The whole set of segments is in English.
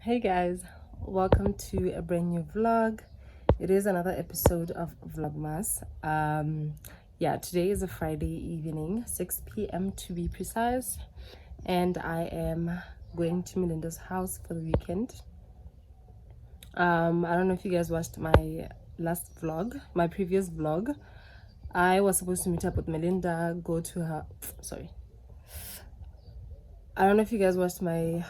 Hey guys, welcome to a brand new vlog. It is another episode of Vlogmas. Today is a Friday evening, 6 p.m. to be precise, and I am going to Melinda's house for the weekend. I don't know if you guys watched my previous vlog. I was supposed to meet up with Melinda, go to her, I don't know if you guys watched my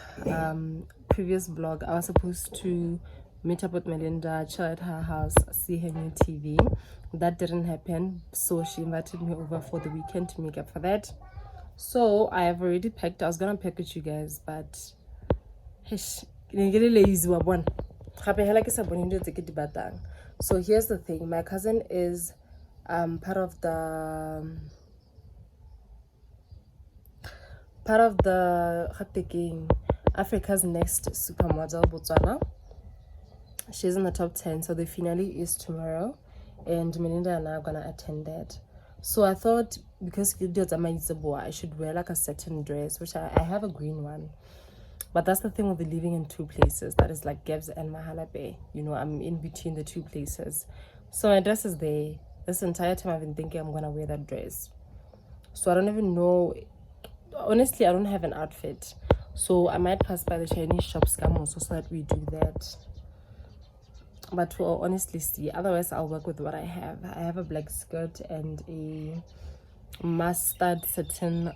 previous vlog. I was supposed to meet up with Melinda, chill at her house, see her new TV. That didn't happen, so she invited me over for the weekend to make up for that. So I have already packed. I was gonna pack with you guys, but so here's the thing. My cousin is part of the Africa's Next Supermodel, Botswana. She's in the top 10, so the finale is tomorrow, and Melinda and I are gonna attend that. So I thought, because I should wear like a certain dress, which I have a green one, but that's the thing with living in two places, that is like Gebs and Mahala Bay. You know, I'm in between the two places, so my dress is there. This entire time I've been thinking I'm gonna wear that dress, so I don't even know. Honestly, I don't have an outfit, so I might pass by the Chinese shops so that we do that. But we'll honestly see. Otherwise, I'll work with what I have. I have a black skirt and a mustard satin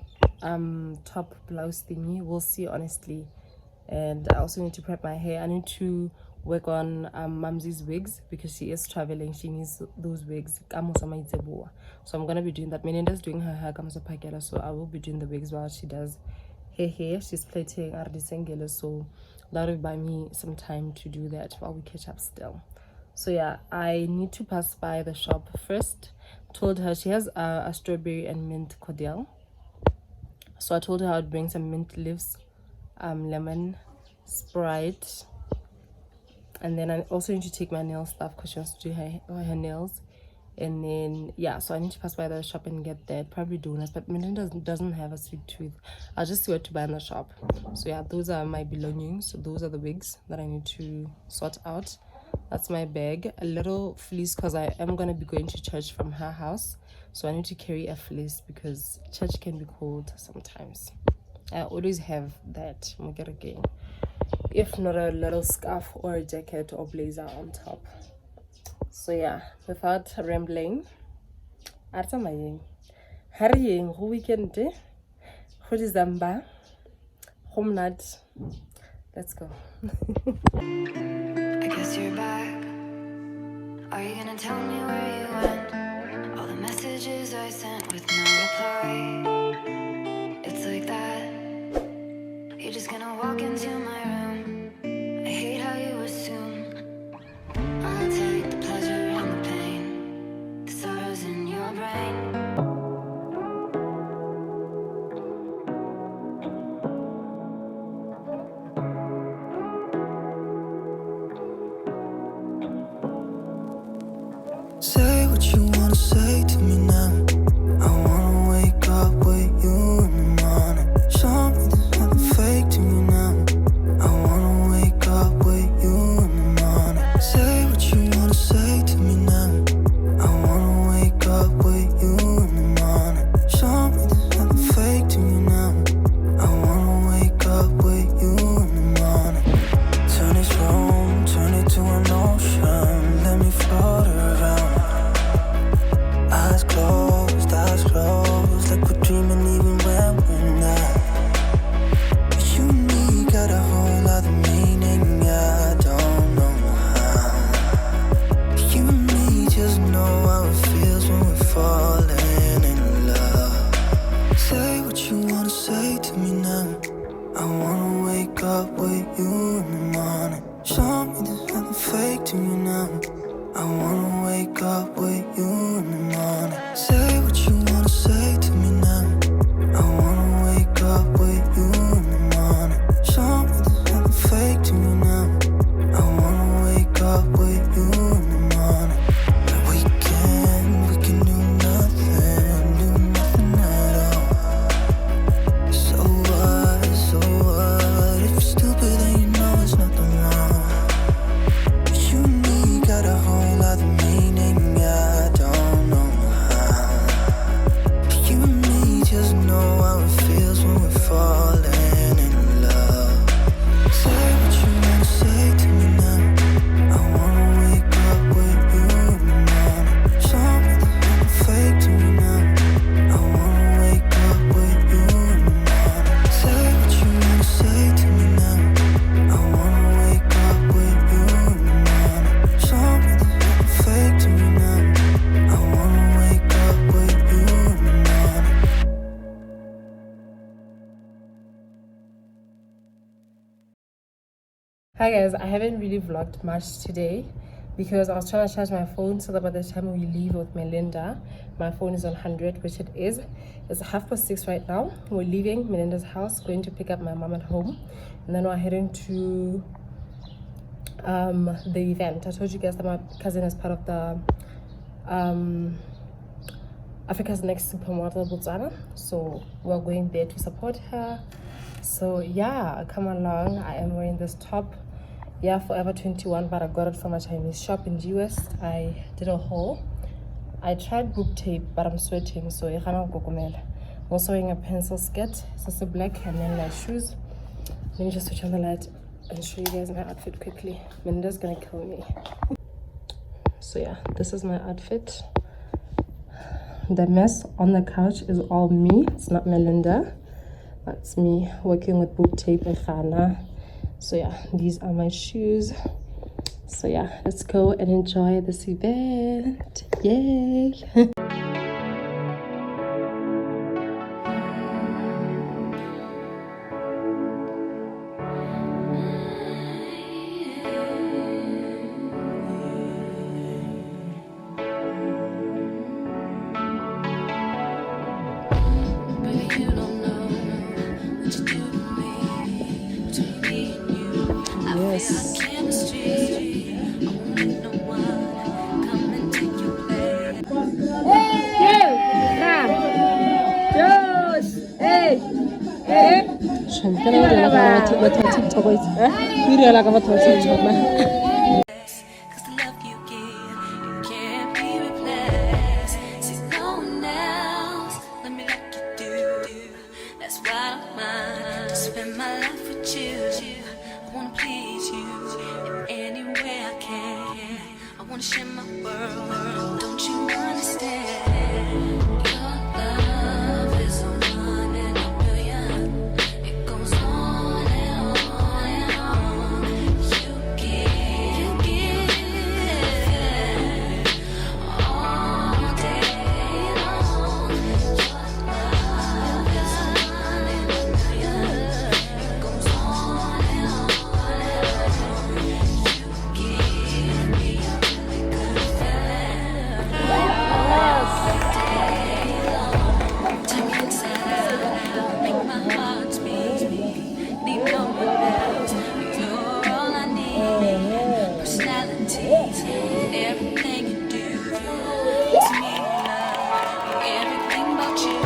top blouse thingy. We'll see, honestly. And I also need to prep my hair. I need to work on Mamzi's wigs because she is traveling. She needs those wigs. So I'm gonna be doing that. Melinda's doing her hair, so I will be doing the wigs while she does her hair. She's plaiting Ardisengele, so that'll buy me some time to do that while we catch up still. So yeah, I need to pass by the shop first. Told her she has a strawberry and mint cordial, so I told her I would bring some mint leaves, lemon, Sprite, and then I also need to take my nail stuff because she wants to do her nails. And then yeah, so I need to pass by the shop and get that, probably donuts, but Melinda doesn't have a sweet tooth. I'll just see what to buy in the shop. So yeah, those are my belongings. So those are the wigs that I need to sort out. That's my bag, a little fleece because I am going to be going to church from her house, so I need to carry a fleece because church can be cold sometimes. I always have that, if not a little scarf or a jacket or blazer on top. So yeah, without rambling, hurrying go weekend, go December, home nut. Let's go. I guess you're back. Are you gonna tell me where you went? All the messages I sent with no reply. It's like that. You're just gonna walk into my room. I hate how you assume I'll take the pleasure and the pain, the sorrows in your brain. Say what you wanna say to me now. I wanna wake up with you in the morning. Show me there's nothing fake to me now. I wanna wake up with you in the morning. Say what you wanna say to me now. I wanna wake up with you in the morning. Show me there's nothing fake to me now. I wanna wake up with you in the morning. Turn this room, turn it to an ocean. Let me float around. Eyes closed, like we're dreaming even when we're not. You and me got a whole other meaning, I don't know how. You and me just know how it feels when we're falling in love. Say what you wanna say to me now. I wanna wake up with you in the morning. Show me there's nothing fake to me now. I wanna wake up with you in the morning. Say what you wanna say to me now. I wanna wake up with you in the morning. Show me there's nothing fake to me now. I wanna wake up with you in the morning. We can do nothing at all. So what, if you're stupid then you know it's nothing Hi guys, I haven't really vlogged much today because I was trying to charge my phone so that by the time we leave with Melinda, my phone is on 100, which it is. It's 6:30 right now. We're leaving Melinda's house, going to pick up my mom at home, and then we're heading to the event. I told you guys that my cousin is part of the Africa's Next Supermodel Botswana, so we're going there to support her. So yeah, come along. I am wearing this top, yeah, Forever 21, but I got it from a Chinese shop in US. I did a haul. I tried boob tape, but I'm sweating, so I can't go. I'm also wearing a pencil skirt, so it's black, and then my shoes. Let me just switch on the light and show you guys my outfit quickly. Melinda's gonna kill me. So yeah, this is my outfit. The mess on the couch is all me. It's not Melinda. That's me working with boob tape and Ghana. So yeah, these are my shoes. So yeah, let's go and enjoy this event. Yay! Yes. Share my world, don't you understand? Your love is a 1 in a billion. It goes on and on and on. You give all day long. Your love is a 1 in a billion. It goes on and on and on. You give me everything you do makes me love everything about you.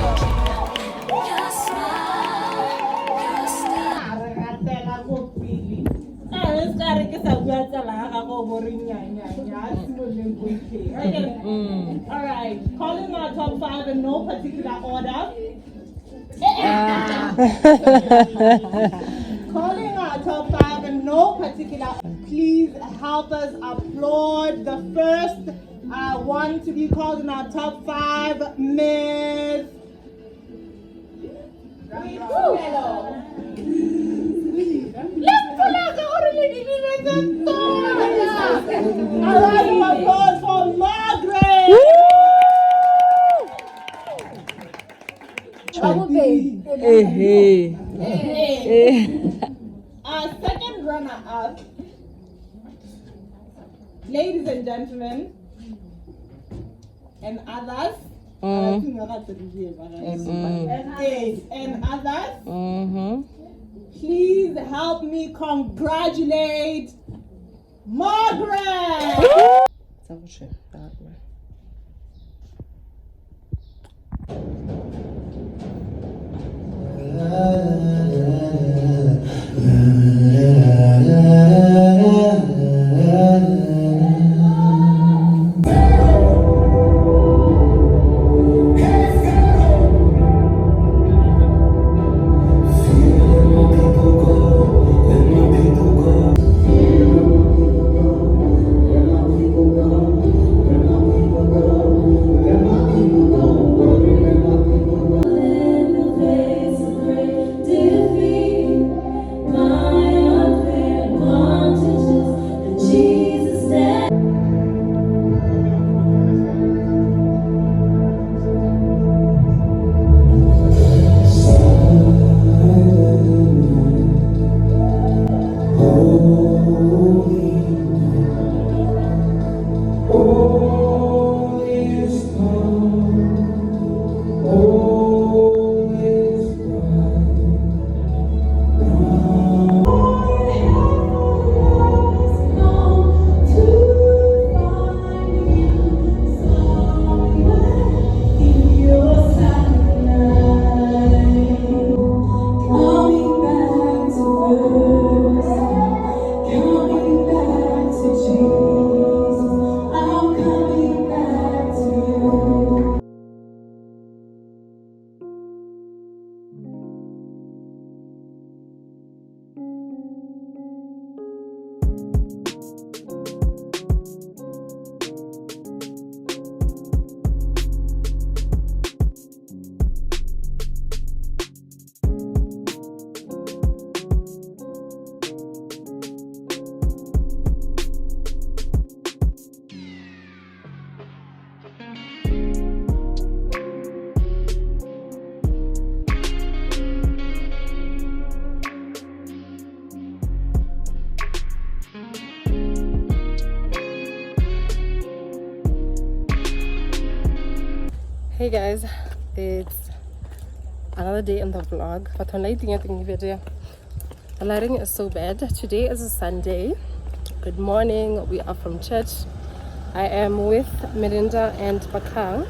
Your smile, your style. All right, calling our top 5 in no particular order. Calling our top 5 in no particular. Please help us applaud the first one to be called in our top 5, Miss. All right, applause for Margaret. Our second runner-up, ladies and gentlemen, and others. And others. Please help me congratulate Margaret. In the face of great Hey guys, it's another day in the vlog. But when lighting at the video, the lighting is so bad. Today is a Sunday. Good morning. We are from church. I am with Melinda and Bakang.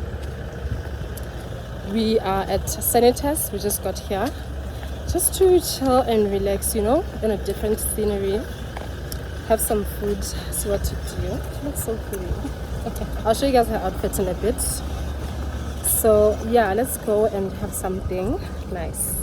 We are at Senators. We just got here just to chill and relax, you know, in a different scenery. Have some food, see what to do. She looks so pretty. I'll show you guys her outfit in a bit. So yeah, let's go and have something nice.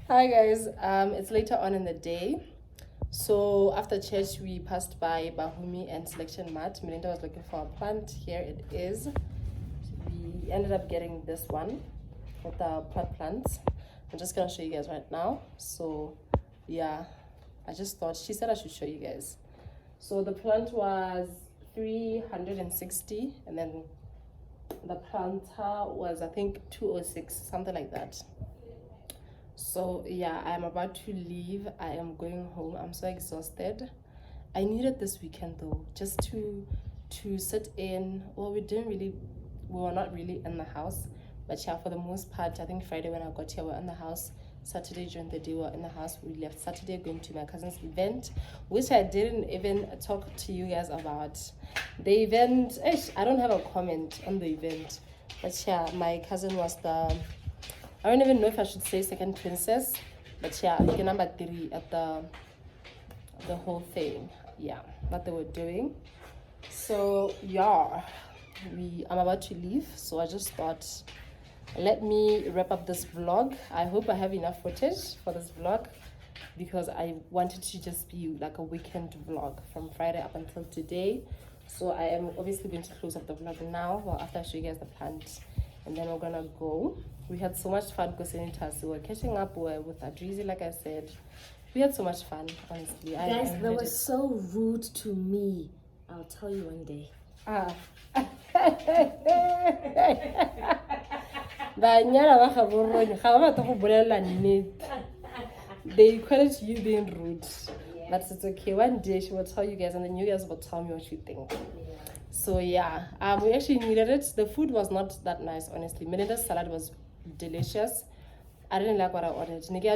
Hi guys, it's later on in the day. So after church we passed by Bahumi and Selection Mart. Melinda was looking for a plant. Here it is. We ended up getting this one with the pot plants. I'm just gonna show you guys right now. So yeah, I just thought, she said I should show you guys. So the plant was 360 and then the planter was I think 206, something like that. So yeah, I'm about to leave. I am going home. I'm so exhausted. I needed this weekend though, just to sit in. Well, we were not really in the house, but yeah, for the most part, I think Friday when I got here, we were in the house. Saturday during the day, we were in the house. We left Saturday going to my cousin's event, which I didn't even talk to you guys about. The event, I don't have a comment on the event, but yeah, my cousin was I don't even know if I should say second princess, but yeah, like number 3 at the whole thing. Yeah, what they were doing. So yeah, I'm about to leave. So I just thought, let me wrap up this vlog. I hope I have enough footage for this vlog because I wanted to just be like a weekend vlog from Friday up until today. So I am obviously going to close up the vlog now. Well, after I show you guys the plant, and then we're gonna go. We had so much fun because we were catching up with Adrizi, like I said. We had so much fun, honestly. Guys, they were so rude to me. I'll tell you one day. They credit you being rude. But it's okay. One day she will tell you guys, and then you guys will tell me what you think. So yeah, we actually needed it. The food was not that nice, honestly. Melinda's salad was delicious. I didn't like what I ordered. Hey,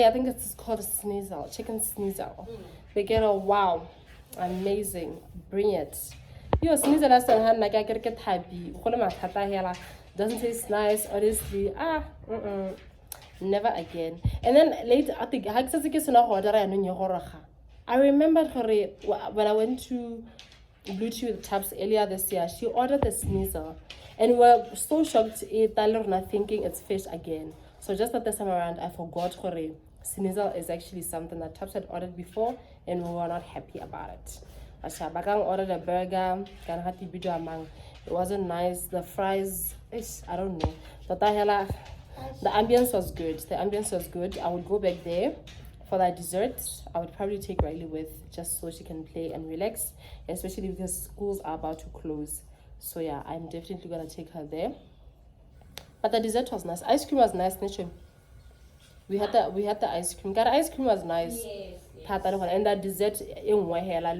I think it's called sneasel, chicken sneasel. They get a wow, amazing, bring it. Yo, sneasel last time like I get happy. Doesn't taste nice, honestly. Never again. And then later, I think I remembered her when I went to Blue Chew with Taps earlier this year. She ordered the sneasel, and we were so shocked thinking it's fish again. So just that this time around, I forgot her sneasel is actually something that Taps had ordered before, and we were not happy about it. Bakang ordered a burger. It wasn't nice. The fries, I don't know. But the ambience was good. I would go back there for that dessert. I would probably take Riley with, just so she can play and relax, especially because schools are about to close. So yeah, I'm definitely gonna take her there. But the dessert was nice. Ice cream was nice, Nicho. We had the ice cream. The ice cream was nice. Yes. And that dessert in Wahela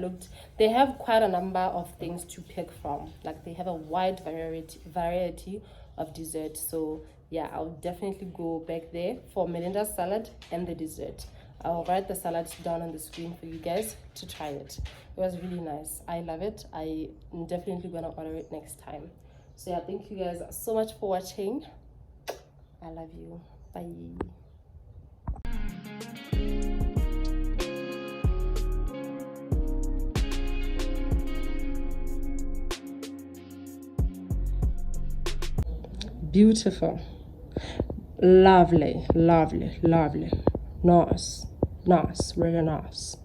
they have quite a number of things to pick from. Like they have a wide variety of desserts. So yeah, I'll definitely go back there for Melinda's salad and the dessert. I'll write the salad down on the screen for you guys to try it. It was really nice. I love it. I'm definitely gonna order it next time. So yeah, thank you guys so much for watching. I love you. Bye. Beautiful, lovely, nice, really nice.